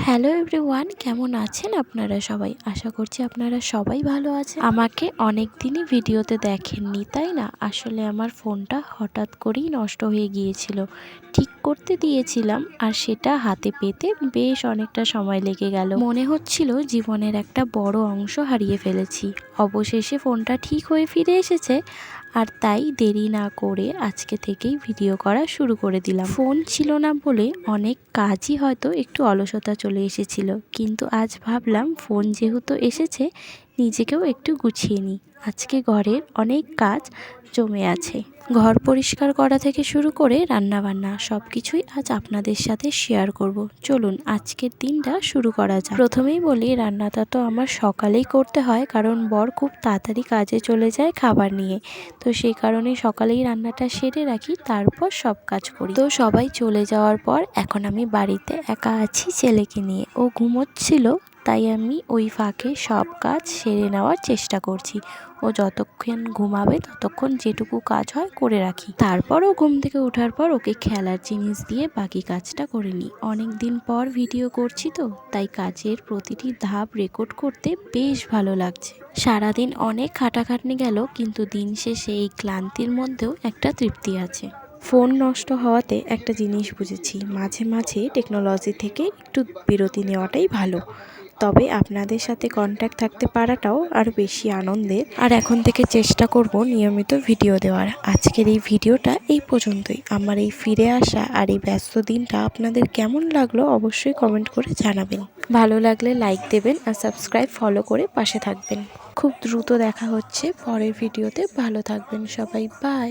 Hello everyone, কেমন আছেন আপনারা সবাই? আশা করছি আপনারা সবাই ভালো আছেন। আমাকে অনেক দিনই ভিডিওতে দেখেননি, তাই না? আসলে আমার ফোনটা হঠাৎ করেই নষ্ট হয়ে গিয়েছিল। ঠিক করতে দিয়েছিলাম আর সেটা হাতে পেতে বেশ অনেকটা সময় লেগে গেল। মনে হচ্ছিল জীবনের একটা বড় অংশ হারিয়ে ফেলেছি। অবশেষে ফোনটা ঠিক হয়ে ফিরে এসেছে, আর তাই দেরি না করে আজকে থেকেই ভিডিও করা শুরু করে দিলাম। ফোন ছিল না বলে অনেক কাজই হয়তো একটু অলসতা চলে এসেছিল, কিন্তু আজ ভাবলাম ফোন যেহেতু এসেছে নিজেকেও একটু গুছিয়ে নিই। আজকে ঘরের অনেক কাজ জমে আছে। ঘর পরিষ্কার করা থেকে শুরু করে রান্নাবান্না সব কিছুই আজ আপনাদের সাথে শেয়ার করব। চলুন আজকের দিনটা শুরু করা যাক। প্রথমেই বলি, রান্নাটা তো আমার সকালেই করতে হয়, কারণ বর খুব তাড়াতাড়ি কাজে চলে যায় খাবার নিয়ে। তো সেই কারণে সকালেই রান্নাটা সেরে রাখি, তারপর সব কাজ করি। তো সবাই চলে যাওয়ার পর এখন আমি বাড়িতে একা আছি ছেলেকে নিয়ে। ও ঘুমোচ্ছিল, তাই আমি ওই ফাঁকে সব কাজ সেরে নেওয়ার চেষ্টা করছি। ও যতক্ষণ ঘুমাবে ততক্ষণ যেটুকু কাজ হয় করে রাখি। তারপরও ঘুম থেকে ওঠার পর ওকে খেলার জিনিস দিয়ে বাকি কাজটা করে নিই। অনেক দিন পর ভিডিও করছি তো, তাই কাজের প্রতিটি ধাপ রেকর্ড করতে বেশ ভালো লাগছে। সারাদিন অনেক খাটাখাটনি গেল, কিন্তু দিন শেষে এই ক্লান্তির মধ্যেও একটা তৃপ্তি আছে। ফোন নষ্ট হওয়াতে একটা জিনিস বুঝেছি, মাঝে মাঝে টেকনোলজি থেকে একটু বিরতি নেওয়াটাই ভালো। তবে আপনাদের সাথে কন্ট্যাক্ট থাকতে পারাটাও আরও বেশি আনন্দের। আর এখন থেকে চেষ্টা করব নিয়মিত ভিডিও দেওয়ার। আজকের এই ভিডিওটা এই পর্যন্তই। আমার এই ফিরে আসা আর এই ব্যস্ত দিনটা আপনাদের কেমন লাগলো অবশ্যই কমেন্ট করে জানাবেন। ভালো লাগলে লাইক দেবেন আর সাবস্ক্রাইব ফলো করে পাশে থাকবেন। খুব দ্রুত দেখা হচ্ছে পরের ভিডিওতে। ভালো থাকবেন সবাই, বাই।